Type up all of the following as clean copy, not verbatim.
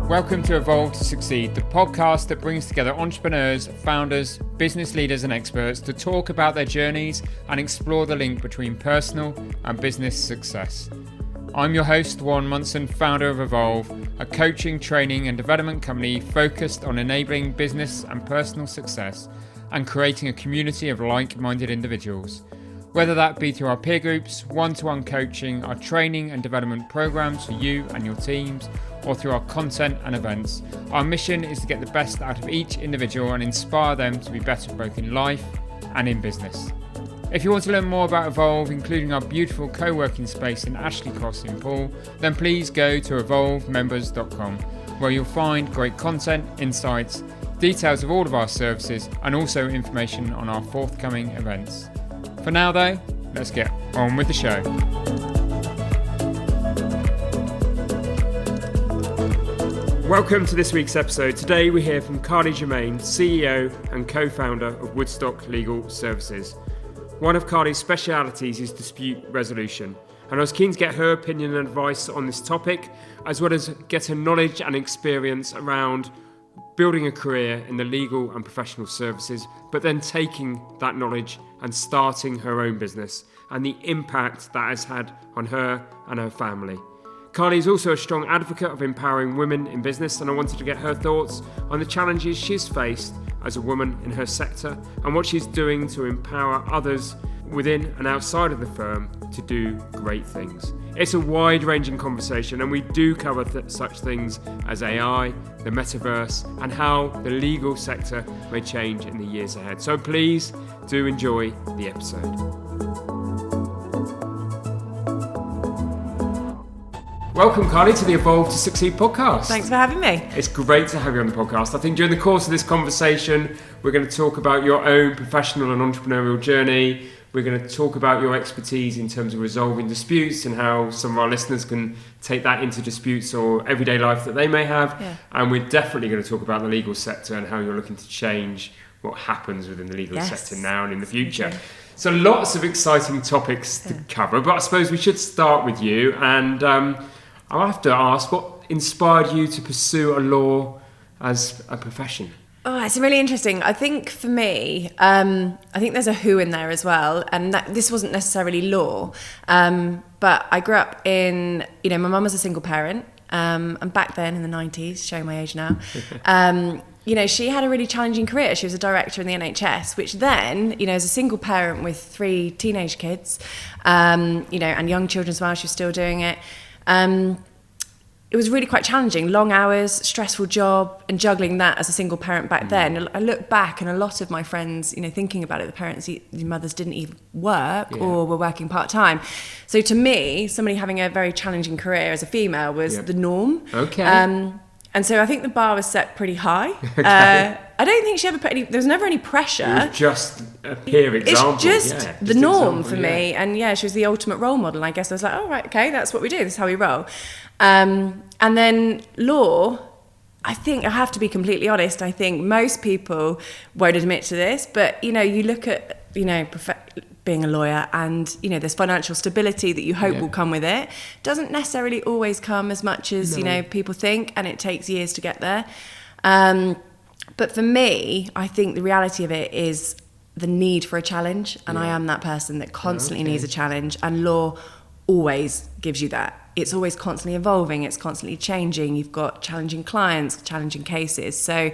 Welcome to Evolve to Succeed, the podcast that brings together entrepreneurs, founders, business leaders and experts to talk about their journeys and explore the link between personal and business success. I'm your host, Warren Munson, founder of Evolve, a coaching, training and development company focused on enabling business and personal success and creating a community of like-minded individuals. Whether that be through our peer groups, one-to-one coaching, our training and development programs for you and your teams, or through our content and events, our mission is to get the best out of each individual and inspire them to be better both in life and in business. If you want to learn more about Evolve, including our beautiful co-working space in Ashley Cross in Poole, then please go to evolvemembers.com, where you'll find great content, insights, details of all of our services, and also information on our forthcoming events. For now though, let's get on with the show. Welcome to this week's episode. Today we hear from Jermyn, CEO and co-founder of Woodstock Legal Services. One of Carly's specialities is dispute resolution, and I was keen to get her opinion and advice on this topic, as well as get her knowledge and experience around building a career in the legal and professional services, but then taking that knowledge and starting her own business and the impact that has had on her and her family. Carly is also a strong advocate of empowering women in business, and I wanted to get her thoughts on the challenges she's faced as a woman in her sector and what she's doing to empower others within and outside of the firm to do great things. It's a wide-ranging conversation, and we do cover such things as AI, the metaverse, and how the legal sector may change in the years ahead. So please do enjoy the episode. Welcome, Carly, to the Evolve to Succeed podcast. Thanks for having me. It's great to have you on the podcast. I think during the course of this conversation, we're going to talk about your own professional and entrepreneurial journey. We're going to talk about your expertise in terms of resolving disputes and how some of our listeners can take that into disputes or everyday life that they may have. Yeah. And we're definitely going to talk about the legal sector and how you're looking to change what happens within the legal sector now and in the future. Okay. So lots of exciting topics to cover, but I suppose we should start with you. And I'll have to ask, what inspired you to pursue a law as a profession? Oh, it's really interesting. I think for me, I think there's a who in there as well. And this wasn't necessarily law, but I grew up in, my mum was a single parent. And back then in the 90s, showing my age now, she had a really challenging career. She was a director in the NHS, which then, as a single parent with 3 teenage kids, and young children as well, she was still doing it. It was really quite challenging, long hours, stressful job, and juggling that as a single parent back then. I look back and a lot of my friends, thinking about it, the mothers didn't even work or were working part-time. So to me, somebody having a very challenging career as a female was the norm. Okay. And so I think the bar was set pretty high. Okay. I don't think she ever put there was never any pressure. It was just a peer example. It's just the norm for me. And she was the ultimate role model. And I guess I was like, oh, right, okay, that's what we do. This is how we roll. And then law, I think, I have to be completely honest, I think most people won't admit to this, but, you look at, being a lawyer and, there's financial stability that you hope will come with it. Doesn't necessarily always come as much as, people think, and it takes years to get there. But for me, I think the reality of it is the need for a challenge, and I am that person that constantly needs a challenge, and law always gives you that. It's always constantly evolving, it's constantly changing. You've got challenging clients, challenging cases. So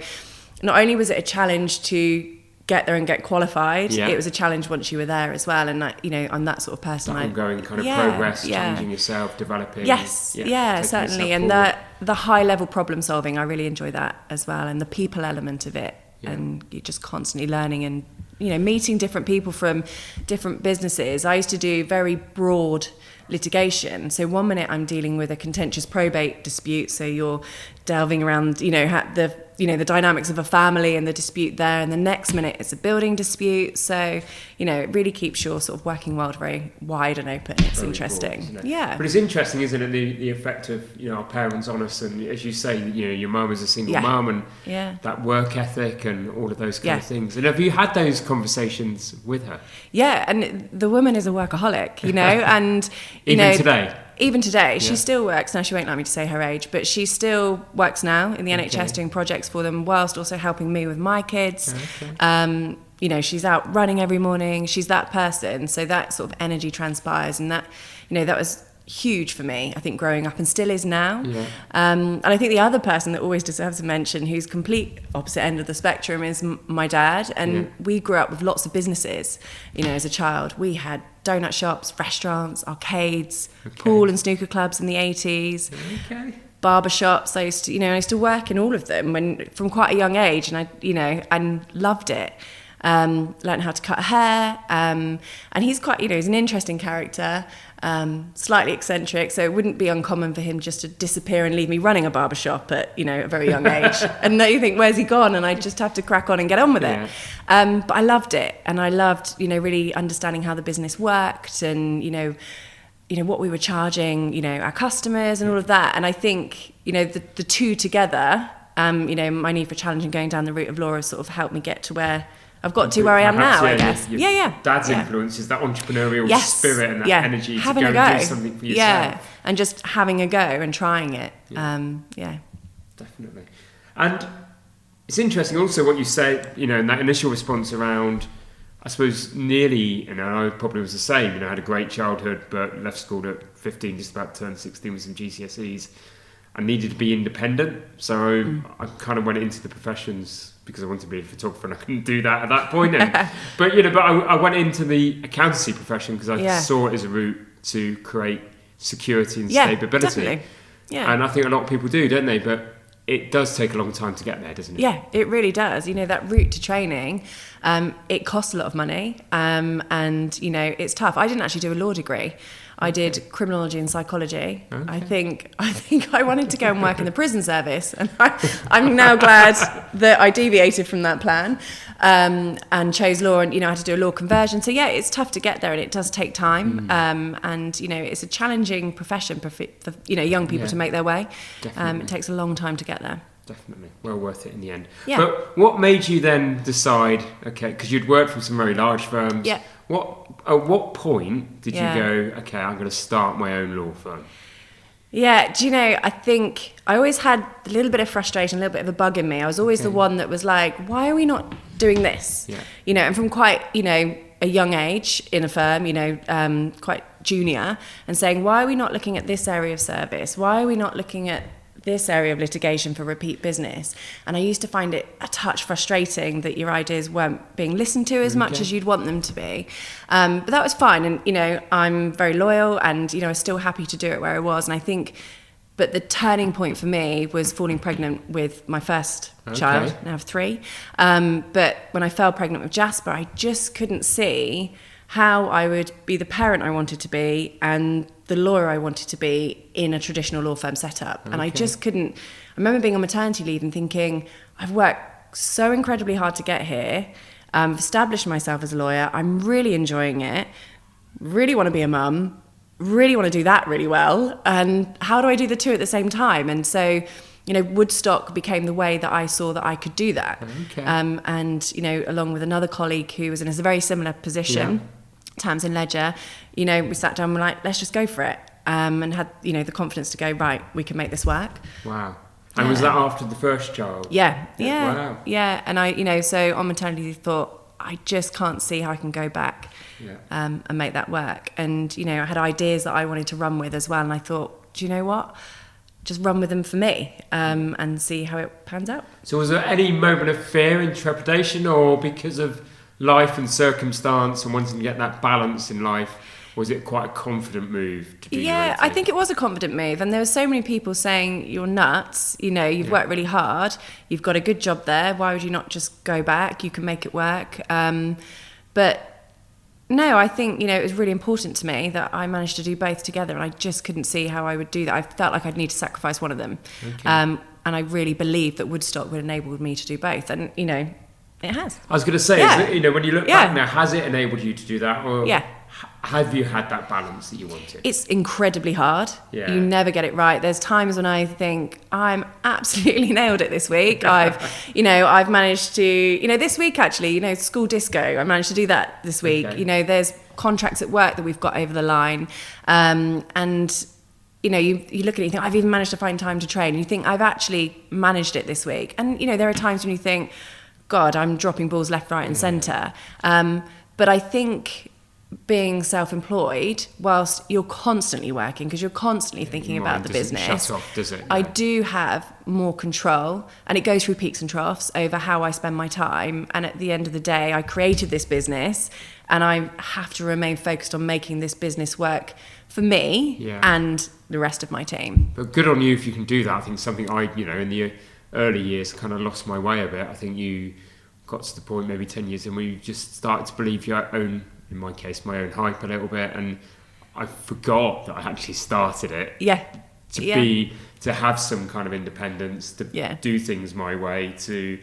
not only was it a challenge to get there and get qualified, it was a challenge once you were there as well. And I'm that sort of person. Ongoing kind of progress, challenging yourself, developing. Yes, certainly. And the high level problem solving, I really enjoy that as well. And the people element of it. Yeah. And you're just constantly learning and, meeting different people from different businesses. I used to do very broad litigation. So one minute I'm dealing with a contentious probate dispute. So you're delving around, the dynamics of a family and the dispute there. And the next minute it's a building dispute. So, it really keeps your sort of working world very wide and open. It's very interesting. Broad, yeah. But it's interesting, isn't it, the effect of, our parents on us. And as you say, your mum is a single mum and that work ethic and all of those kind of things. And have you had those conversations with her? Yeah. And the woman is a workaholic, and even today. Even today, she still works. Now, she won't like me to say her age, but she still works now in the NHS doing projects for them, whilst also helping me with my kids. You know, she's out running every morning. She's that person. So that sort of energy transpires, and that, you know, that was huge for me, I think, growing up, and still is now. And I think the other person that always deserves a mention, who's complete opposite end of the spectrum, is my dad. And we grew up with lots of businesses. You know, as a child, we had donut shops, restaurants, arcades, pool and snooker clubs in the 80s. Barber shops. I used to work in all of them from quite a young age, and I loved it. Learned how to cut hair, and he's quite, he's an interesting character, slightly eccentric, so it wouldn't be uncommon for him just to disappear and leave me running a barbershop at, a very young age. And then you think, where's he gone? And I just have to crack on and get on with it. But I loved it, and I loved, really understanding how the business worked, and, what we were charging, our customers and all of that. And I think, the two together, my need for challenge and going down the route of law has sort of helped me get to where I've got to where I am now, I guess. Dad's influence is that entrepreneurial spirit and that energy to go and do something for yourself. Yeah, and just having a go and trying it. Definitely. And it's interesting also what you say, in that initial response around, I suppose nearly, I probably was the same, I had a great childhood, but left school at 15, just about turned 16 with some GCSEs. I needed to be independent, so I kind of went into the professions because I wanted to be a photographer, and I couldn't do that at that point. But I went into the accountancy profession because I saw it as a route to create security and stability. Definitely. Yeah, and I think a lot of people do, don't they? But it does take a long time to get there, doesn't it? Yeah, it really does. That route to training, it costs a lot of money, and it's tough. I didn't actually do a law degree. I did criminology and psychology. I think I wanted to go and work in the prison service, and I'm now glad that I deviated from that plan, and chose law, and I had to do a law conversion. So yeah, it's tough to get there, and it does take time, and it's a challenging profession for young people to make their way. It takes a long time to get there. Definitely. Well worth it in the end. Yeah. But what made you then decide, because you'd worked for some very large firms, at what point did you go, okay, I'm going to start my own law firm? Yeah, I think I always had a little bit of frustration, a little bit of a bug in me. I was always the one that was like, why are we not doing this? And from quite, a young age in a firm, quite junior, and saying, why are we not looking at this area of service? Why are we not looking at this area of litigation for repeat business? And I used to find it a touch frustrating that your ideas weren't being listened to as much as you'd want them to be. But that was fine. And, I'm very loyal, and, I was still happy to do it where I was. And I think, but the turning point for me was falling pregnant with my first child. Now I have 3. But when I fell pregnant with Jasper, I just couldn't see how I would be the parent I wanted to be and the lawyer I wanted to be in a traditional law firm setup. And I just couldn't. I remember being on maternity leave and thinking, I've worked so incredibly hard to get here, established myself as a lawyer, I'm really enjoying it, really want to be a mum, really want to do that really well, and how do I do the two at the same time? And so, Woodstock became the way that I saw that I could do that. And, along with another colleague who was in a very similar position, Tamsin Ledger, we sat down and were like, let's just go for it. And had, the confidence to go, right, we can make this work. Wow. And was that after the first child? Yeah. Wow. Yeah. And I, so on maternity leave, thought, I just can't see how I can go back and make that work. And, I had ideas that I wanted to run with as well. And I thought, do you know what? Just run with them for me, and see how it pans out. So was there any moment of fear and trepidation, or because of life and circumstance and wanting to get that balance in life, was it quite a confident move to do your own thing? I think it was a confident move, and there were so many people saying, you're nuts, you've worked really hard, you've got a good job there, why would you not just go back, you can make it work. But no, I think, it was really important to me that I managed to do both together, and I just couldn't see how I would do that. I felt like I'd need to sacrifice one of them. And I really believed that Woodstock would enable me to do both, and, it has. I was going to say, when you look back now, has it enabled you to do that? Or have you had that balance that you wanted? It's incredibly hard. You never get it right. There's times when I think, I'm absolutely nailed it this week. I've managed to, this week actually, school disco, I managed to do that this week. There's contracts at work that we've got over the line. And you know, you look at it, you think, I've even managed to find time to train. You think, I've actually managed it this week. And, you know, there are times when you think, God, I'm dropping balls left, right and centre. But I think being self-employed, whilst you're constantly working, because you're constantly thinking about the business, shut off, does it? I do have more control, and it goes through peaks and troughs over how I spend my time. And at the end of the day, I created this business, and I have to remain focused on making this business work for me and the rest of my team. But good on you if you can do that. I think something in the early years kind of lost my way a bit. I think you got to the point maybe 10 years in where you just started to believe your own, in my case, my own hype a little bit, and I forgot that I actually started it. To have some kind of independence, to do things my way, to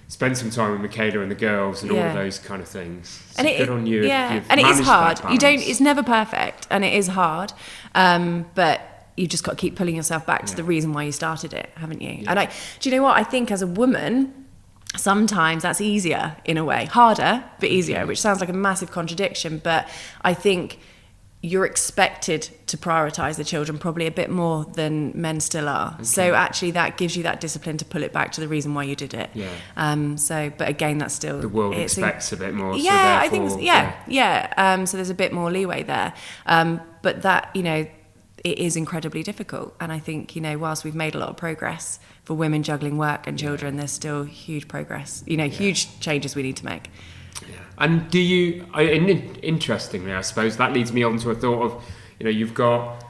spend some time with Michaela and the girls and all of those kind of things. So and good on you. Yeah, and it is hard. It's never perfect, and it is hard. But you just got to keep pulling yourself back to the reason why you started it, haven't you? Yeah. And do you know what? I think as a woman, sometimes that's easier in a way, harder but easier, which sounds like a massive contradiction. But I think you're expected to prioritise the children probably a bit more than men still are. Okay. So actually that gives you that discipline to pull it back to the reason why you did it. But again, that's still... The world expects a bit more. Yeah, so I think... So there's a bit more leeway there. But that, you know, it is incredibly difficult. And I think, you know, whilst we've made a lot of progress for women juggling work and children, there's still huge progress, huge changes we need to make. Yeah. And interestingly, I suppose, that leads me on to a thought of, you've got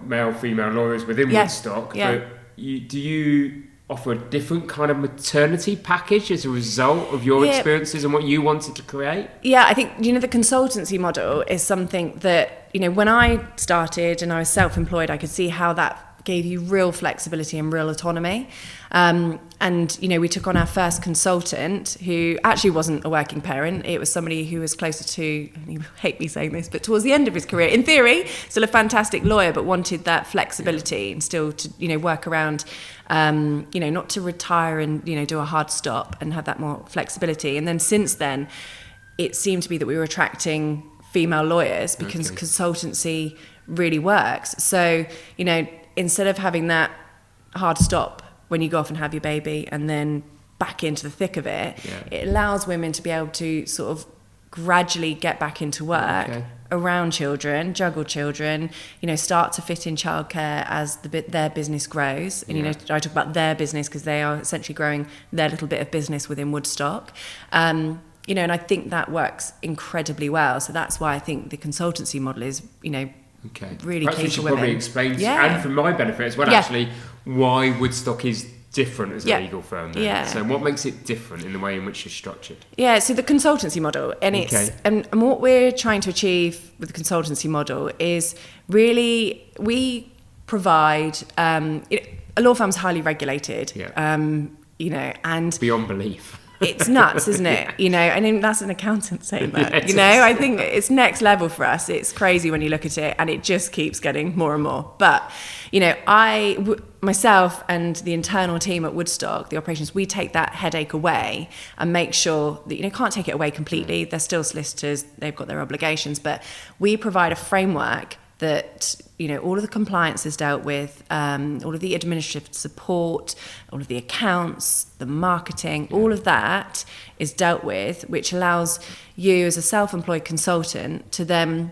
male, female lawyers within Woodstock, but do you offer a different kind of maternity package as a result of your experiences and what you wanted to create? Yeah, I think, the consultancy model is something that, when I started and I was self-employed, I could see how that gave you real flexibility and real autonomy. And we took on our first consultant who actually wasn't a working parent. It was somebody who was closer to, and you hate me saying this, but towards the end of his career, in theory, still a fantastic lawyer, but wanted that flexibility and still to, work around, not to retire and, do a hard stop and have that more flexibility. And then since then, it seemed to be that we were attracting female lawyers because consultancy really works. So, instead of having that hard stop when you go off and have your baby and then back into the thick of it, it allows women to be able to sort of gradually get back into work around children, juggle children, start to fit in childcare as their business grows. And, I talk about their business because they are essentially growing their little bit of business within Woodstock. And I think that works incredibly well. So that's why I think the consultancy model is, really Perhaps key we should for women. Probably explain, and for my benefit as well, actually, why Woodstock is different as a legal firm then. So what makes it different in the way in which you're structured? So the consultancy model, and it's and what we're trying to achieve with the consultancy model is really we provide a law firm's highly regulated, and beyond belief. It's nuts, isn't it? I mean, that's an accountant saying that. I think it's next level for us. It's crazy when you look at it, and it just keeps getting more and more. But, myself and the internal team at Woodstock, the operations, we take that headache away and make sure that, can't take it away completely. They're still solicitors, they've got their obligations, but we provide a framework that, all of the compliance is dealt with, all of the administrative support, all of the accounts, the marketing, all of that is dealt with, which allows you as a self-employed consultant to then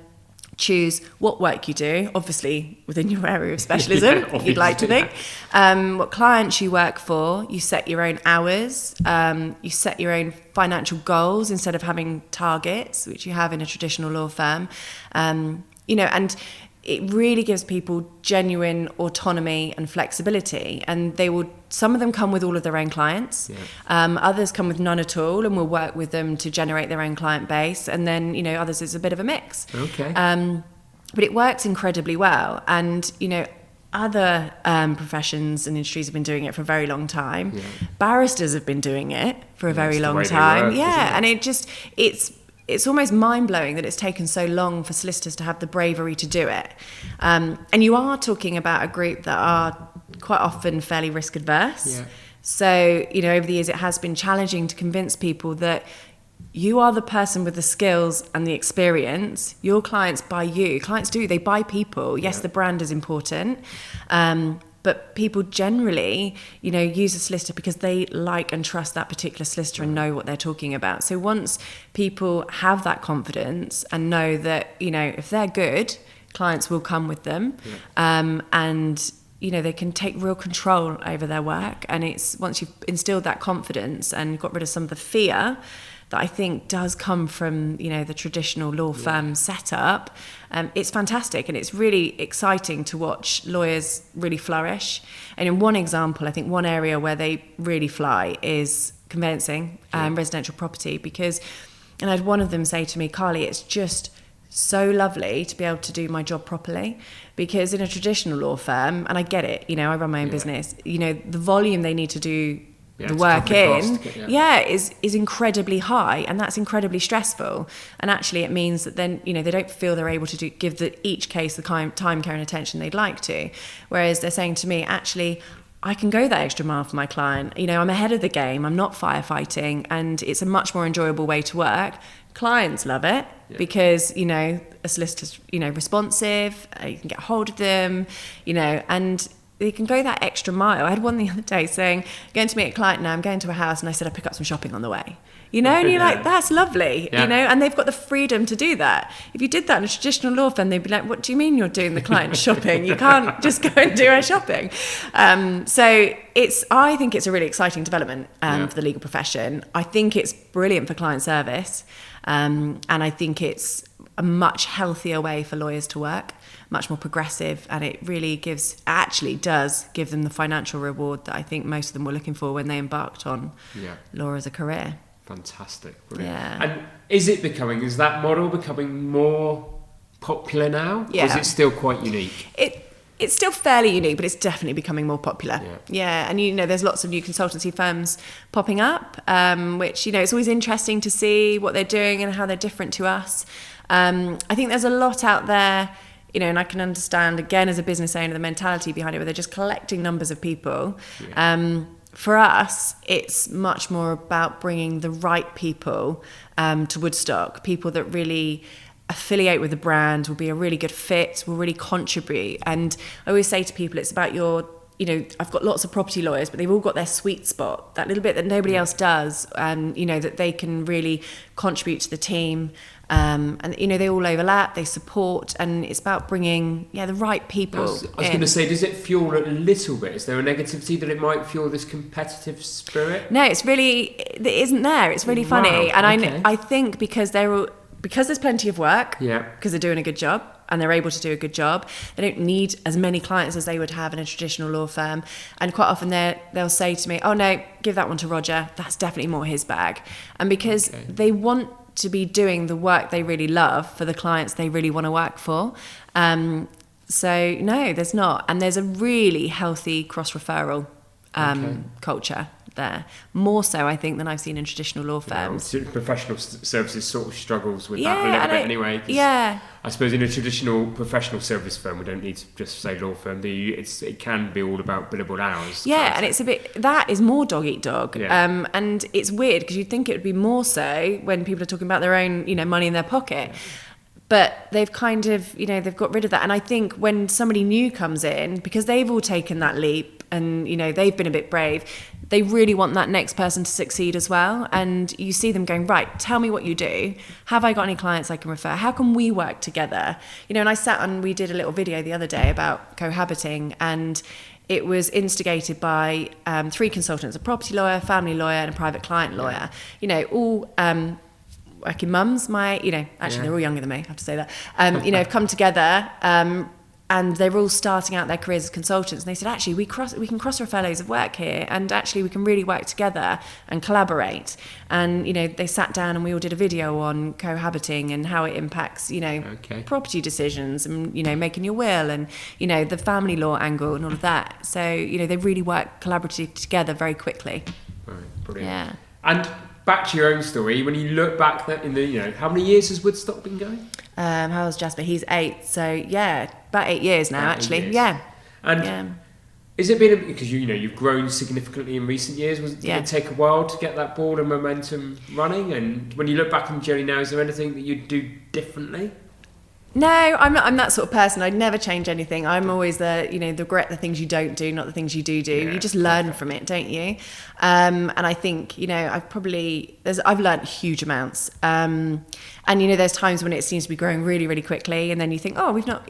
choose what work you do, obviously within your area of specialism, you'd like to think, what clients you work for, you set your own hours, you set your own financial goals instead of having targets, which you have in a traditional law firm. And it really gives people genuine autonomy and flexibility. And some of them come with all of their own clients. Others come with none at all, and we'll work with them to generate their own client base. And then, others is a bit of a mix. But it works incredibly well. And, other professions and industries have been doing it for a very long time. Barristers have been doing it for a very long time. And it's almost mind-blowing that it's taken so long for solicitors to have the bravery to do it. And you are talking about a group that are quite often fairly risk-adverse. So, over the years, it has been challenging to convince people that you are the person with the skills and the experience. Your clients buy you. Clients they buy people. Yes, the brand is important. But people generally, use a solicitor because they like and trust that particular solicitor and know what they're talking about. So once people have that confidence and know that, if they're good, clients will come with them. And, they can take real control over their work. And it's once you've instilled that confidence and got rid of some of the fear that I think does come from, the traditional law firm setup, it's fantastic. And it's really exciting to watch lawyers really flourish. And in one example, I think one area where they really fly is conveyancing, residential property, and I had one of them say to me, Carly, it's just so lovely to be able to do my job properly, because in a traditional law firm, and I get it, I run my own business, the volume they need to do the work in is incredibly high, and that's incredibly stressful. And actually it means that then they don't feel they're able to give each case the time, care and attention they'd like to, whereas they're saying to me, actually I can go that extra mile for my client, I'm ahead of the game, I'm not firefighting, and it's a much more enjoyable way to work. Clients love it because a solicitor's responsive, you can get hold of them, and they can go that extra mile. I had one the other day saying, going to meet a client now, I'm going to a house, and I said I pick up some shopping on the way. And you're like, that's lovely, and they've got the freedom to do that. If you did that in a traditional law firm, they'd be like, what do you mean you're doing the client shopping? You can't just go and do her shopping. So I think it's a really exciting development for the legal profession. I think it's brilliant for client service. And I think it's a much healthier way for lawyers to work, much more progressive, and it really does give them the financial reward that I think most of them were looking for when they embarked on law as a career. Fantastic, brilliant. Yeah. And is that model becoming more popular now? Yeah. Or is it still quite unique? It's still fairly unique, but it's definitely becoming more popular. And there's lots of new consultancy firms popping up, which it's always interesting to see what they're doing and how they're different to us. I think there's a lot out there, and I can understand, again, as a business owner, the mentality behind it, where they're just collecting numbers of people. For us, it's much more about bringing the right people to Woodstock, people that really affiliate with the brand, will be a really good fit, will really contribute. And I always say to people, it's about I've got lots of property lawyers, but they've all got their sweet spot, that little bit that nobody else does, that they can really contribute to the team. And they all overlap, they support, and it's about bringing the right people. I was going to say, does it fuel a little bit? Is there a negativity that it might fuel this competitive spirit? No, it isn't there. It's really funny. And I think because there's plenty of work, because they're doing a good job and they're able to do a good job, they don't need as many clients as they would have in a traditional law firm. And quite often they'll say to me, oh no, give that one to Roger, that's definitely more his bag. And because they want to be doing the work they really love for the clients they really want to work for. So no, there's not. And there's a really healthy cross-referral culture there. More so, I think, than I've seen in traditional law firms. Professional services sort of struggles with that a little bit anyway. I suppose in a traditional professional service firm, we don't need to just say law firm. It can be all about billable hours. And it's a bit, that is more dog eat dog. And it's weird because you'd think it would be more so when people are talking about their own, money in their pocket. But they've kind of, they've got rid of that. And I think when somebody new comes in, because they've all taken that leap and, they've been a bit brave, they really want that next person to succeed as well. And you see them going, right, tell me what you do. Have I got any clients I can refer? How can we work together? And I sat and we did a little video the other day about cohabiting, and it was instigated by 3 consultants, a property lawyer, family lawyer, and a private client lawyer, all working mums. Actually they're all younger than me, I have to say that, have come together, and they're all starting out their careers as consultants. And they said, actually, we can cross-refer loads of work here, and actually we can really work together and collaborate. And, they sat down and we all did a video on cohabiting and how it impacts, property decisions and, making your will and, the family law angle and all of that. So, they really work collaboratively together very quickly. Right, brilliant. Yeah. And back to your own story, when you look back in how many years has Woodstock been going? How old's Jasper? He's 8, so about 8 years now, actually. 8 years. Yeah. And Is it been, because you've grown significantly in recent years, did it take a while to get that ball and momentum running? And when you look back on the journey now, is there anything that you'd do differently? No, I'm that sort of person. I'd never change anything. I'm always regret the things you don't do, not the things you do. Yeah, you just learn from it, don't you? And I think, I've learned huge amounts. And there's times when it seems to be growing really, really quickly, and then you think, oh, we've not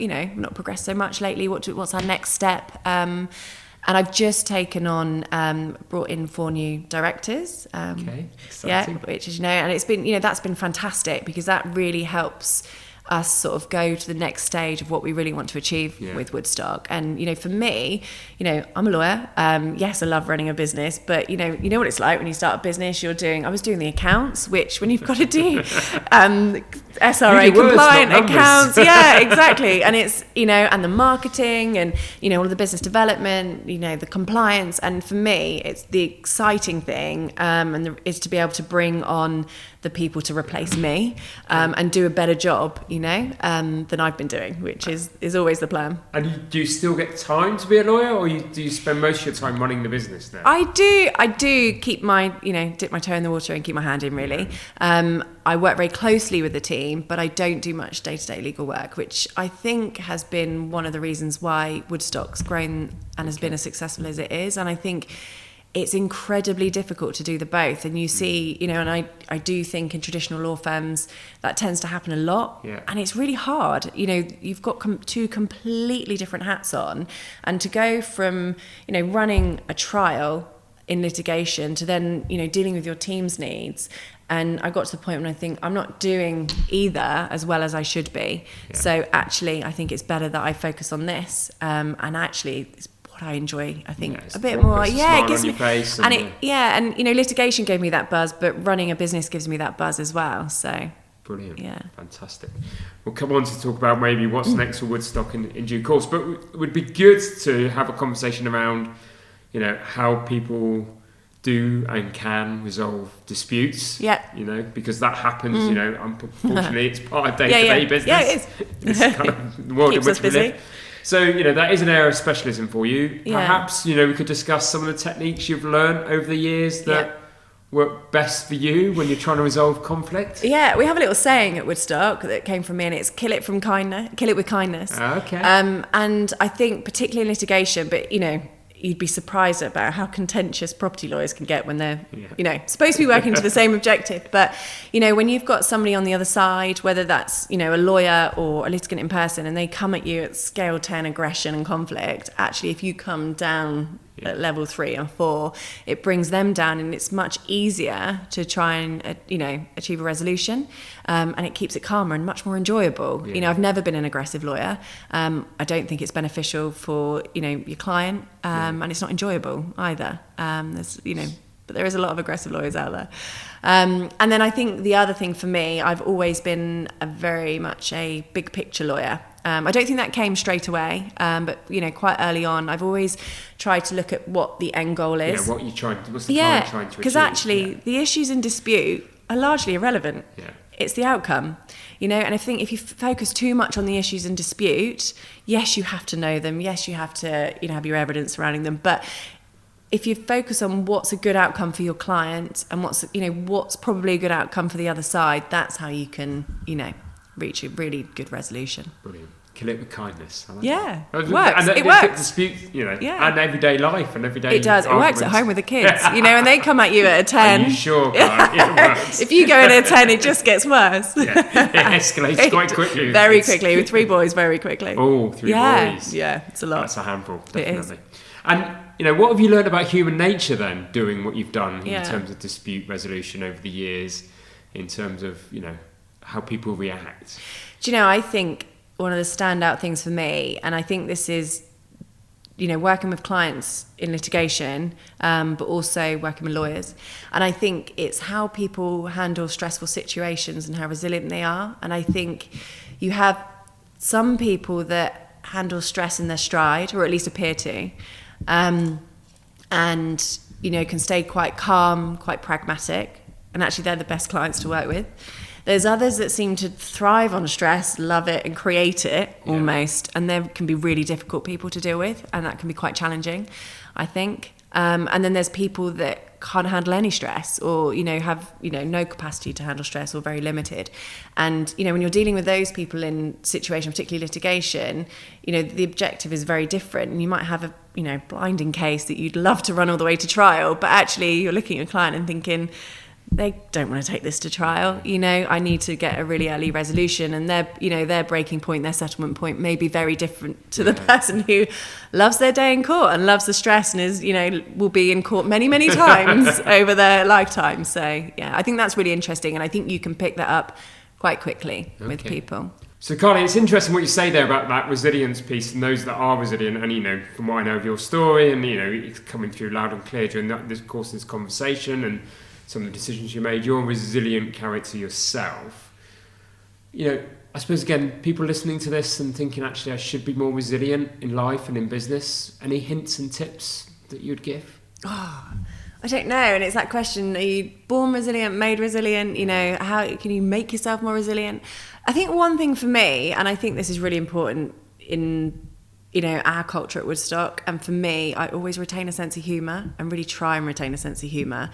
progressed so much lately. What's our next step? And I've just brought in 4 new directors. Okay, exciting. Yeah, which is, and it's been, that's been fantastic, because that really helps us sort of go to the next stage of what we really want to achieve with Woodstock. And for me, I'm a lawyer. Yes, I love running a business, but you know what it's like when you start a business. I was doing the accounts, which when you've got to do SRA compliant accounts, yeah, exactly. And it's and the marketing and all of the business development, the compliance. And for me, it's the exciting thing, is to be able to bring on the people to replace me and do a better job, than I've been doing, which is always the plan. And do you still get time to be a lawyer, or do you spend most of your time running the business now? I do keep my, dip my toe in the water and keep my hand in, really. I work very closely with the team, but I don't do much day-to-day legal work, which I think has been one of the reasons why Woodstock's grown and has been as successful as it is. And I think it's incredibly difficult to do the both. And you see, and I do think in traditional law firms that tends to happen a lot. Yeah. And it's really hard. You've got 2 completely different hats on. And to go from, running a trial in litigation to then, dealing with your team's needs. And I got to the point when I think I'm not doing either as well as I should be. Yeah. So actually, I think it's better that I focus on this. And actually, it's what I enjoy, I think, a bit more. Yeah, it gives me face and litigation gave me that buzz, but running a business gives me that buzz as well. So brilliant. Yeah, fantastic. We'll come on to talk about maybe what's next for Woodstock in due course, but it would be good to have a conversation around how people do and can resolve disputes. Yeah. Because that happens. Unfortunately, it's part of day-to-day business. Yeah, it is. It's kind of the world in which we live. So, that is an area of specialism for you. Yeah. Perhaps, we could discuss some of the techniques you've learned over the years that work best for you when you're trying to resolve conflict. Yeah, we have a little saying at Woodstock that came from me, and it's kill it with kindness. Okay. And I think particularly in litigation, but, you'd be surprised about how contentious property lawyers can get when they're, supposed to be working to the same objective. But, when you've got somebody on the other side, whether that's, a lawyer or a litigant in person, and they come at you at scale 10 aggression and conflict, actually, if you come down at level 3 and 4, it brings them down, and it's much easier to try and, achieve a resolution. And it keeps it calmer and much more enjoyable. Yeah. I've never been an aggressive lawyer. I don't think it's beneficial for, your client. And it's not enjoyable either. But there is a lot of aggressive lawyers out there. And then I think the other thing for me, I've always been very much a big picture lawyer. I don't think that came straight away, but quite early on, I've always tried to look at what the end goal is. Yeah, what's the client trying to achieve? Because actually, the issues in dispute are largely irrelevant. Yeah. It's the outcome, and I think if you focus too much on the issues in dispute, yes, you have to know them. Yes, you have to, have your evidence surrounding them. But if you focus on what's a good outcome for your client and what's probably a good outcome for the other side, that's how you can, reach a really good resolution. Brilliant. Kill it with kindness. I like that. It works. And it works. Disputes, and everyday life and everyday. It does. Arguments. It works at home with the kids, and they come at you at a 10. Are you sure? It works. If you go in at a 10, it just gets worse. Yeah. It escalates quite quickly. Very quickly, with 3 boys, very quickly. Oh, 3 boys. Yeah, it's a lot. That's a handful, definitely. It is. And, what have you learned about human nature then, doing what you've done in terms of dispute resolution over the years, in terms of, how people react? Do I think one of the standout things for me, and I think this is, working with clients in litigation, but also working with lawyers. And I think it's how people handle stressful situations and how resilient they are. And I think you have some people that handle stress in their stride, or at least appear to, and, can stay quite calm, quite pragmatic. And actually, they're the best clients to work with. There's others that seem to thrive on stress, love it and create it almost. And there can be really difficult people to deal with, and that can be quite challenging, I think. And then there's people that can't handle any stress, or, have, no capacity to handle stress, or very limited. And, when you're dealing with those people in situation, particularly litigation, the objective is very different. And you might have a, blinding case that you'd love to run all the way to trial, but actually you're looking at a client and thinking, they don't want to take this to trial. I need to get a really early resolution, and their breaking point, their settlement point may be very different to the person who loves their day in court and loves the stress and is, will be in court many, many times over their lifetime. So yeah, I think that's really interesting, and I think you can pick that up quite quickly with people. So Carly, it's interesting what you say there about that resilience piece and those that are resilient. And, from what I know of your story, and, it's coming through loud and clear during this course of this conversation, and some of the decisions you made, you're a resilient character yourself. I suppose, again, people listening to this and thinking, actually, I should be more resilient in life and in business. Any hints and tips that you'd give? Oh, I don't know. And it's that question, are you born resilient, made resilient? How can you make yourself more resilient? I think one thing for me, and I think this is really important in our culture at Woodstock, and for me, I always retain a sense of humour and really try and retain a sense of humour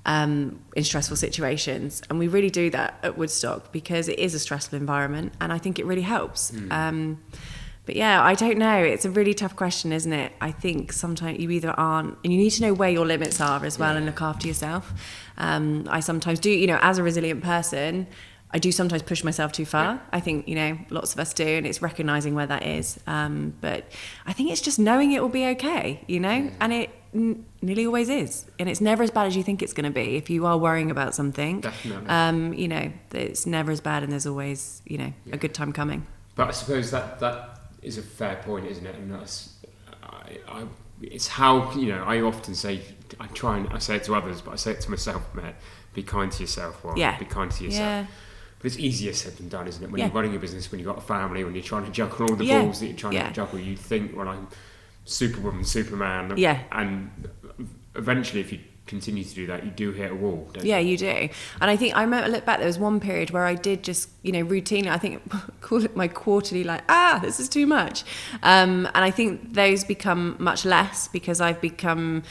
in stressful situations. And we really do that at Woodstock because it is a stressful environment, and I think it really helps. But yeah, I don't know. It's a really tough question, isn't it? I think sometimes you either aren't, and you need to know where your limits are as well and look after yourself. I sometimes do, as a resilient person, I do sometimes push myself too far. Yeah. I think, lots of us do, and it's recognising where that is. But I think it's just knowing it will be okay, and it nearly always is. And it's never as bad as you think it's going to be if you are worrying about something. Definitely. It's never as bad, and there's always, a good time coming. But I suppose that is a fair point, isn't it? And that's, it's how, I often say, I say it to others, but I say it to myself, Matt, be kind to yourself, be kind to yourself. Yeah. But it's easier said than done, isn't it? When you're running a business, when you've got a family, when you're trying to juggle all the balls that you're trying to juggle, you think, well, I'm Superwoman, Superman. Yeah. And eventually, if you continue to do that, you do hit a wall, don't you? Yeah, you do. And I think, I remember, look back, there was one period where I did just, routinely, I think, call it my quarterly, this is too much. And I think those become much less because I've become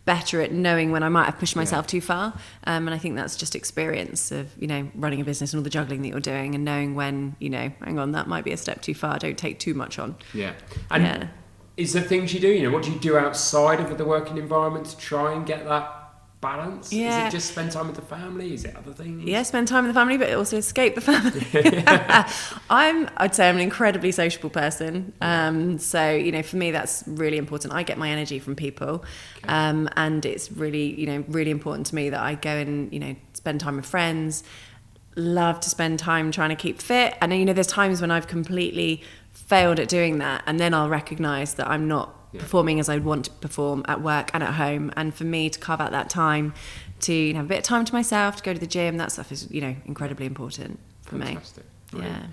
better at knowing when I might have pushed myself too far. And I think that's just experience of, running a business and all the juggling that you're doing, and knowing when, hang on, that might be a step too far. Don't take too much on. Yeah. And is there things you do, what do you do outside of the working environment to try and get that balance? Yeah. Is it just spend time with the family? Is it other things? Yeah, spend time with the family, but also escape the family. I'd say I'm an incredibly sociable person. So, for me, that's really important. I get my energy from people. And it's really, really important to me that I go and, spend time with friends. Love to spend time trying to keep fit. And, there's times when I've completely failed at doing that, and then I'll recognise that I'm not performing as I'd want to perform at work and at home. And for me to carve out that time to have a bit of time to myself, to go to the gym, that stuff is, incredibly important for Fantastic. me. Brilliant. Yeah.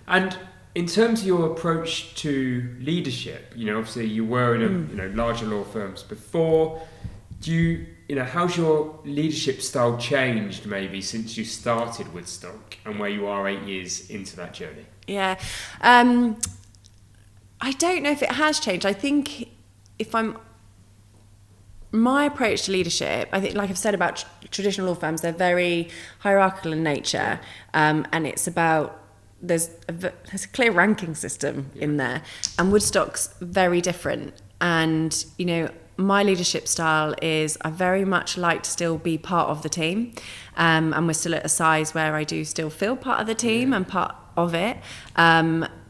And in terms of your approach to leadership, obviously you were in larger law firms before. Do you, how's your leadership style changed maybe since you started Woodstock and where you are 8 years into that journey? Yeah. I don't know if it has changed. I think my approach to leadership, I think, like I've said about traditional law firms, they're very hierarchical in nature, and it's about, there's a clear ranking system in there, and Woodstock's very different. And, my leadership style is I very much like to still be part of the team, and we're still at a size where I do still feel part of the team and part of it.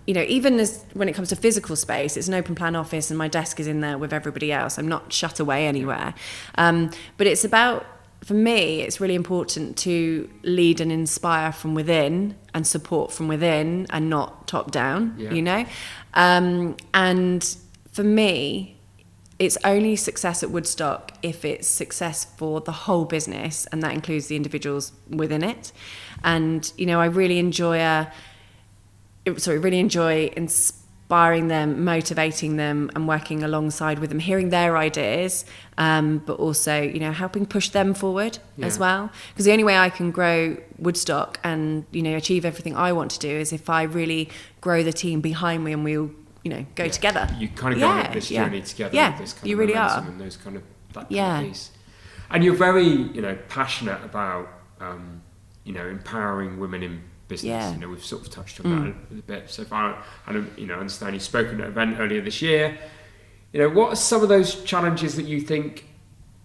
Even as when it comes to physical space, it's an open plan office and my desk is in there with everybody else. I'm not shut away anywhere. But it's about, for me, it's really important to lead and inspire from within and support from within and not top down, And for me, it's only success at Woodstock if it's success for the whole business, and that includes the individuals within it. And, I really enjoy inspiring them, motivating them, and working alongside with them, hearing their ideas, but also, you know, helping push them forward as well. Because the only way I can grow Woodstock and, you know, achieve everything I want to do is if I really grow the team behind me and we all, you know, go together. You kind of go on this journey together. Yeah, with this kind you of really momentum are. And those kind of that kind of piece. And you're very, you know, passionate about, you know, empowering women in business. Yeah. You know, we've sort of touched on that a bit so far. And, you know, I understand you've spoken at an event earlier this year. You know, what are some of those challenges that you think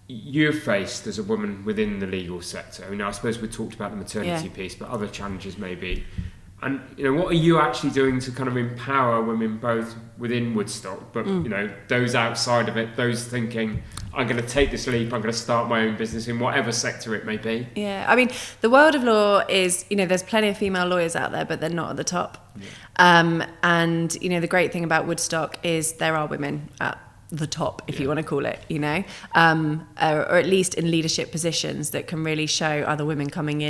you've faced as a woman within the legal sector? I mean, I suppose we talked about the maternity piece, but other challenges maybe. And, you know, what are you actually doing to kind of empower women both within Woodstock, but, you know, those outside of it, those thinking, I'm going to take this leap, I'm going to start my own business in whatever sector it may be? Yeah, I mean, the world of law is, you know, there's plenty of female lawyers out there, but they're not at the top. And, you know, the great thing about Woodstock is there are women at the top, if you want to call it, you know, or at least in leadership positions that can really show other women coming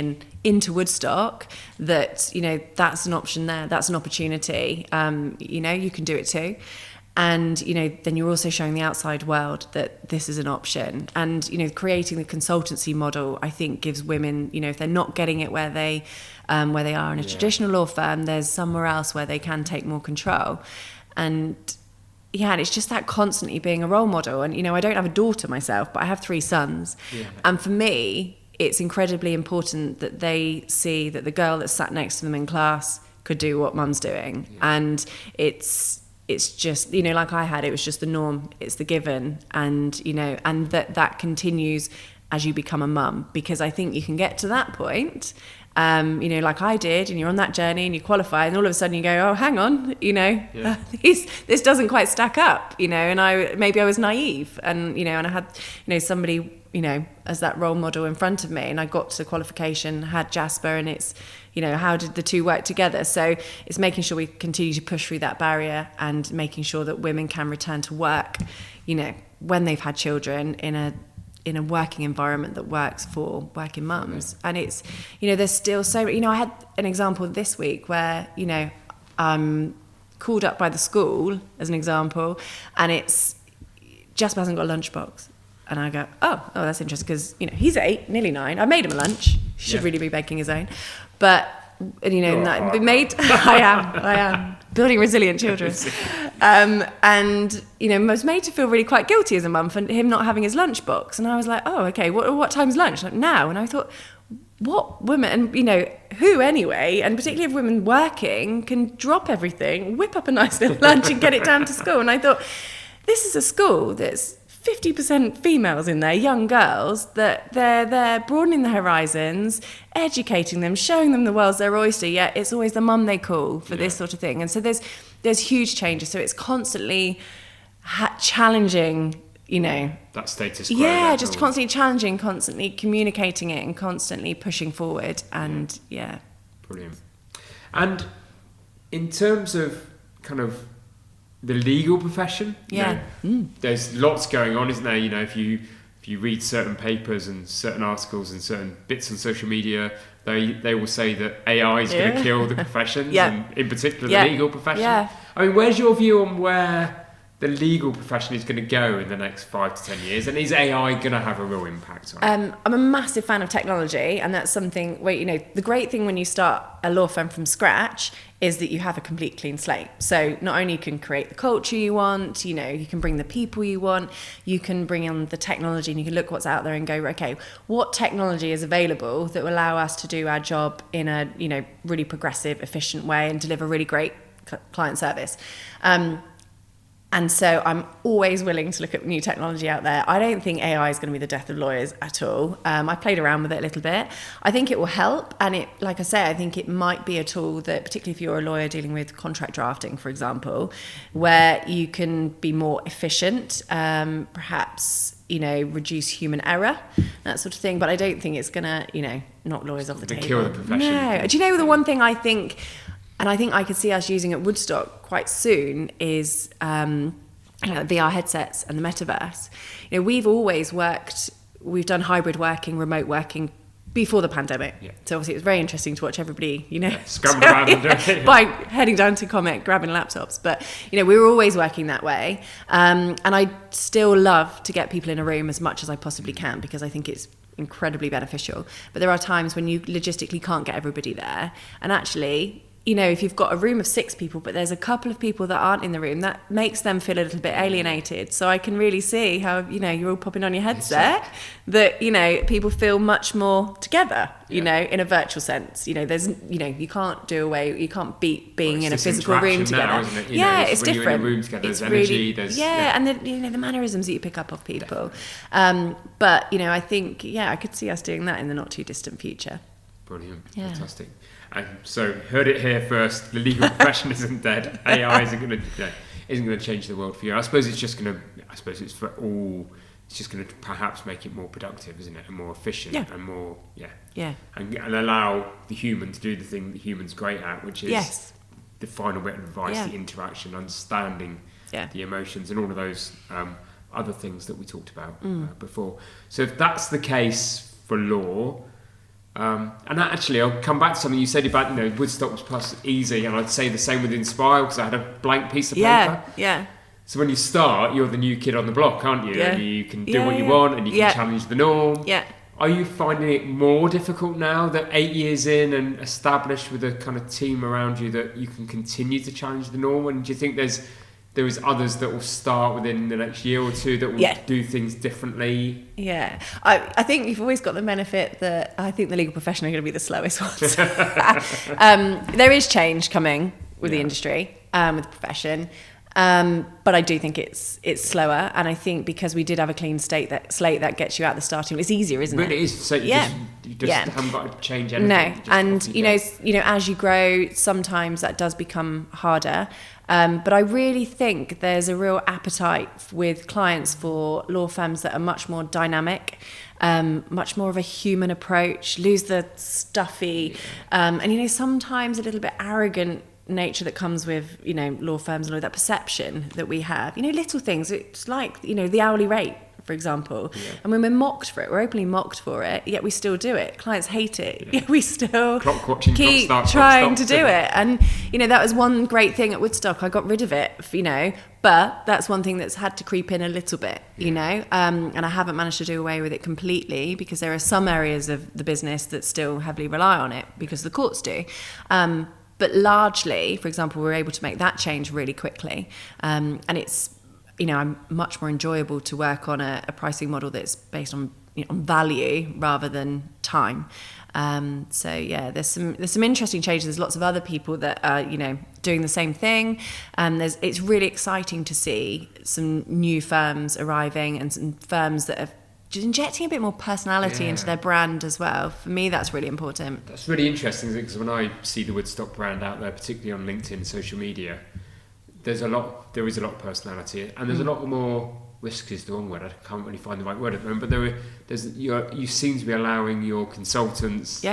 into Woodstock that, you know, that's an option there, that's an opportunity, you know, you can do it too. And, you know, then you're also showing the outside world that this is an option. And, you know, creating the consultancy model, I think, gives women, you know, if they're not getting it where they are in a traditional law firm, there's somewhere else where they can take more control. And it's just that constantly being a role model. And, you know, I don't have a daughter myself, but I have 3 sons. And for me, it's incredibly important that they see that the girl that sat next to them in class could do what mum's doing. And it's just, you know, like I had, it was just the norm, it's the given. And, you know, and that continues as you become a mum, because I think you can get to that point, you know, like I did, and you're on that journey and you qualify, and all of a sudden you go, oh, hang on, you know, this doesn't quite stack up, you know, and I was naive, and, you know, and I had, you know, somebody, you know, as that role model in front of me, and I got to qualification, had Jasper, and it's, you know, how did the two work together? So it's making sure we continue to push through that barrier and making sure that women can return to work, you know, when they've had children in a working environment that works for working mums. And it's, you know, there's still so, you know, I had an example this week where, you know, I'm called up by the school as an example, and it's Jasper hasn't got a lunchbox. And I go, oh, that's interesting, because, you know, he's 8, nearly 9. I made him a lunch. He should really be making his own. But, you know, I am building resilient children. And, you know, I was made to feel really quite guilty as a mum for him not having his lunchbox. And I was like, oh, okay, what time's lunch? Like, now. And I thought, what women, and, you know, who anyway, and particularly if women working can drop everything, whip up a nice little lunch and get it down to school. And I thought, this is a school that's 50% females in there, young girls, that they're broadening the horizons, educating them, showing them the world's their oyster, yet it's always the mum they call for this sort of thing. And so there's huge changes. So it's constantly challenging, you know. That status quo. Yeah, just constantly challenging, constantly communicating it, and constantly pushing forward. And Brilliant. And in terms of kind of the legal profession, you know, there's lots going on, isn't there? You know, if you read certain papers and certain articles and certain bits on social media, they will say that AI is going to kill the professions, and in particular the legal profession. I mean, where's your view on where the legal profession is going to go in the next 5 to 10 years, and is AI going to have a real impact on it? I'm a massive fan of technology, and that's something where, you know, the great thing when you start a law firm from scratch is that you have a complete clean slate. So not only you can create the culture you want, you know, you can bring the people you want, you can bring in the technology, and you can look what's out there and go, okay, what technology is available that will allow us to do our job in a, you know, really progressive, efficient way and deliver really great client service. And so I'm always willing to look at new technology out there. I don't think AI is going to be the death of lawyers at all. I played around with it a little bit. I think it will help. And it, like I say, I think it might be a tool that, particularly if you're a lawyer dealing with contract drafting, for example, where you can be more efficient, perhaps, you know, reduce human error, that sort of thing. But I don't think it's going to, you know, knock lawyers off the table. Kill the profession. No. Do you know the one thing I think, and I think I could see us using at Woodstock quite soon, is VR headsets and the metaverse. You know, we've always worked, we've done hybrid working, remote working before the pandemic. Yeah. So obviously it was very interesting to watch everybody, scramble around and do it. by heading down to Comic, grabbing laptops. But, we were always working that way. And I still love to get people in a room as much as I possibly can, because I think it's incredibly beneficial. But there are times when you logistically can't get everybody there. And actually, if you've got a room of 6 people, but there's a couple of people that aren't in the room, that makes them feel a little bit alienated. So I can really see how, you're all popping on your headset, that, people feel much more together, in a virtual sense. There's, you can't you can't beat being in a physical room together. Now, isn't it? It's when different. You're in a room together, there's energy, and the mannerisms that you pick up of people. But, I think, I could see us doing that in the not too distant future. Brilliant. Fantastic. And so, heard it here first. The legal profession isn't dead. AI isn't going to change the world for you. I suppose it's just going to. I suppose it's for all. It's just going to perhaps make it more productive, isn't it, and more efficient, and more and allow the human to do the thing that humans great at, which is the final bit of advice, the interaction, understanding the emotions, and all of those other things that we talked about before. So, if that's the case for law. And actually, I'll come back to something you said about, Woodstock was plus easy, and I'd say the same with Inspire, because I had a blank piece of paper. Yeah. So when you start, you're the new kid on the block, aren't you? Yeah. And you can do what you want, and you can challenge the norm. Yeah. Are you finding it more difficult now that 8 years in and established with a kind of team around you that you can continue to challenge the norm? And do you think there is others that will start within the next year or two that will do things differently? Yeah. I think you've always got the benefit that I think the legal profession are going to be the slowest ones. There is change coming with the industry, with the profession. But I do think it's slower, and I think because we did have a clean slate that gets you out the starting, it's easier, isn't it? It is. So you just haven't got to change anything. No, and as you grow, sometimes that does become harder. But I really think there's a real appetite with clients for law firms that are much more dynamic, much more of a human approach, lose the stuffy, and sometimes a little bit arrogant nature that comes with law firms and all that perception that we have, little things. It's like the hourly rate, for example, and when we're mocked for it, we're openly mocked for it, yet we still do it. Clients hate it, yet we still keep trying to do it. And that was one great thing at Woodstock. I got rid of it, but that's one thing that's had to creep in a little bit, and I haven't managed to do away with it completely, because there are some areas of the business that still heavily rely on it because the courts do. But largely, for example, we're able to make that change really quickly. And it's, I'm much more enjoyable to work on a pricing model that's based on value rather than time. There's some interesting changes. There's lots of other people that are, doing the same thing. It's really exciting to see some new firms arriving and some firms that have just injecting a bit more personality into their brand as well. For me, that's really important. That's really interesting, because when I see the Woodstock brand out there, particularly on LinkedIn and social media, there is a lot of personality, and there's a lot more risk is the wrong word. I can't really find the right word at the moment, but you seem to be allowing your consultants,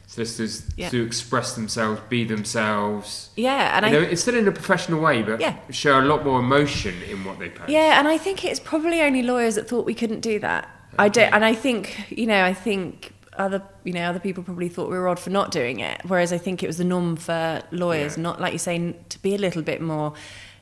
solicitors, to express themselves, be themselves. Yeah, and it's still in a professional way, but show a lot more emotion in what they post. Yeah, and I think it's probably only lawyers that thought we couldn't do that. I do, and I think other people probably thought we were odd for not doing it. Whereas I think it was the norm for lawyers, not, like you say, to be a little bit more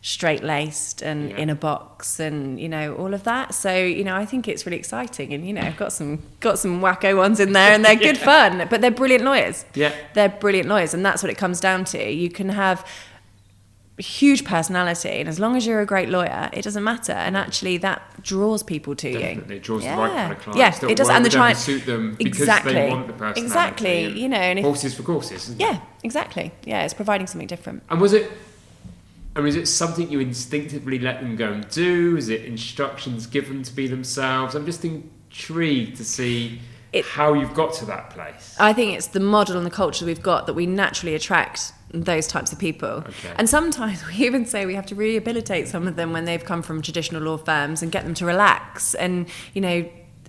straight-laced and in a box and all of that. So I think it's really exciting, and I've got some wacko ones in there, and they're good fun, but they're brilliant lawyers. They're brilliant lawyers, and that's what it comes down to. You can have huge personality, and as long as you're a great lawyer, it doesn't matter, and actually that draws people to you. It draws the right kind of clients. It does, and the client suit them because they want the personality. And horses for courses, isn't it? Exactly. It's providing something different. And is it something you instinctively let them go and do? Is it instructions given to be themselves? I'm just intrigued to see how you've got to that place. I think it's the model and the culture we've got that we naturally attract those types of people. Okay. And sometimes we even say we have to rehabilitate some of them when they've come from traditional law firms and get them to relax. And,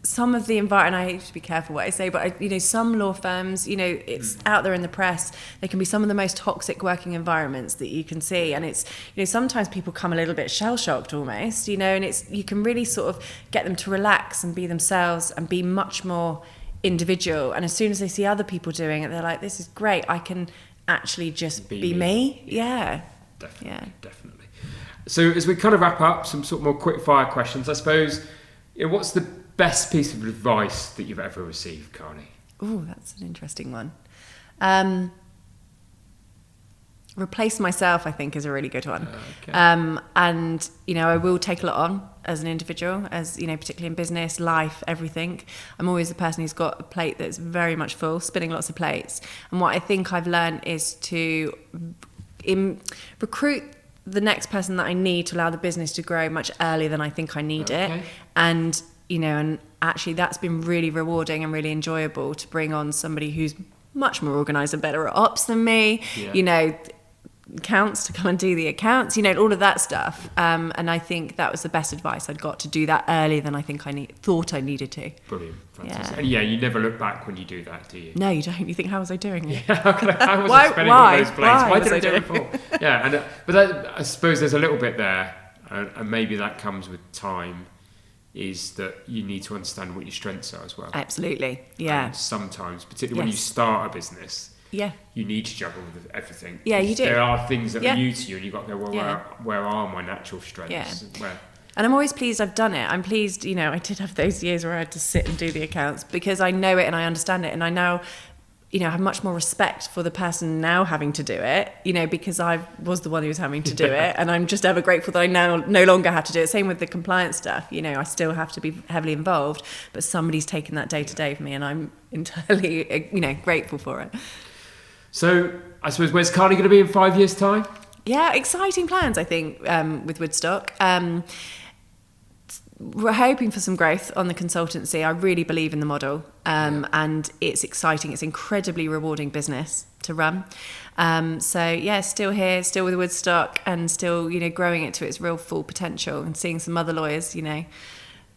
some of the environment, I hate to be careful what I say, but some law firms, it's out there in the press, they can be some of the most toxic working environments that you can see. And it's, sometimes people come a little bit shell-shocked almost, and you can really sort of get them to relax and be themselves and be much more individual, and as soon as they see other people doing it, they're like, this is great, I can actually just be me. Yeah. Definitely. So as we kind of wrap up, some sort of more quick fire questions, I suppose, what's the best piece of advice that you've ever received, Carney? Oh, that's an interesting one. Replace myself, I think, is a really good one. Okay. And, I will take a lot on as an individual, as, particularly in business, life, everything. I'm always the person who's got a plate that's very much full, spinning lots of plates. And what I think I've learned is to recruit the next person that I need to allow the business to grow much earlier than I think I need it. And, and actually that's been really rewarding and really enjoyable to bring on somebody who's much more organised and better at ops than me, accounts to come and do the accounts, all of that stuff. And I think that was the best advice I'd got, to do that earlier than I think thought I needed to. Brilliant. Fantastic. And you never look back when you do that, do you? No, you don't. You think, how was I doing it? How was I spending all those plates? Why did I do it before? But I suppose there's a little bit there, and maybe that comes with time, is that you need to understand what your strengths are as well. Absolutely, yeah. And sometimes, particularly when you start a business, you need to juggle with everything. Yeah, you do. There are things that are new to you, and you've got to go, where are my natural strengths? Yeah. And I'm always pleased I've done it. I'm pleased, I did have those years where I had to sit and do the accounts, because I know it and I understand it, and I now, have much more respect for the person now having to do it, because I was the one who was having to do it, and I'm just ever grateful that I now no longer have to do it. Same with the compliance stuff, I still have to be heavily involved, but somebody's taken that day to day for me, and I'm entirely, grateful for it. So I suppose, where's Carney going to be in 5 years' time? Yeah, exciting plans, I think, with Woodstock. We're hoping for some growth on the consultancy. I really believe in the model, and it's exciting. It's incredibly rewarding business to run. Still here, still with Woodstock, and still, growing it to its real full potential, and seeing some other lawyers,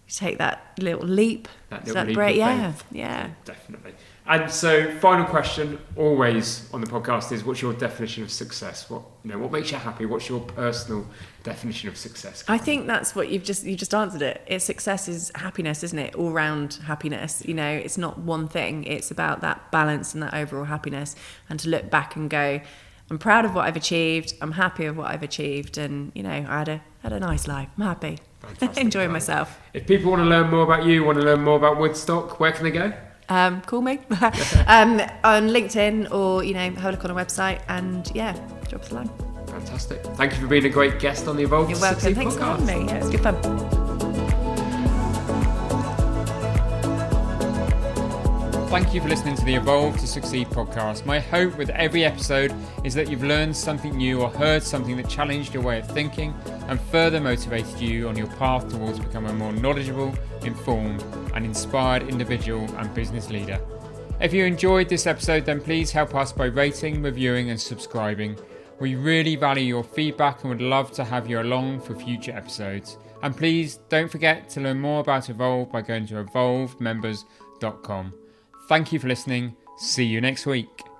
take that little leap. That little leap of faith. Yeah. Definitely. And so, final question, always on the podcast, is what's your definition of success? What makes you happy? What's your personal definition of success? I think that's what you just answered it. Success is happiness, isn't it? All round happiness. It's not one thing. It's about that balance and that overall happiness, and to look back and go, I'm proud of what I've achieved. I'm happy with what I've achieved, and I had a nice life. I'm happy. Enjoying myself. If people want to learn more about you, want to learn more about Woodstock, where can they go? Call me on LinkedIn, or have a look on our website, and drop us a line. Fantastic. Thank you for being a great guest on the Evolve You're to welcome. Succeed Thanks podcast. for having me. Yeah, it's good fun. Thank you for listening to the Evolve to Succeed podcast. My hope with every episode is that you've learned something new or heard something that challenged your way of thinking and further motivated you on your path towards becoming a more knowledgeable, informed and inspired individual and business leader. If you enjoyed this episode, then please help us by rating, reviewing and subscribing. We really value your feedback and would love to have you along for future episodes. And please don't forget to learn more about Evolve by going to evolvedmembers.com. Thank you for listening. See you next week.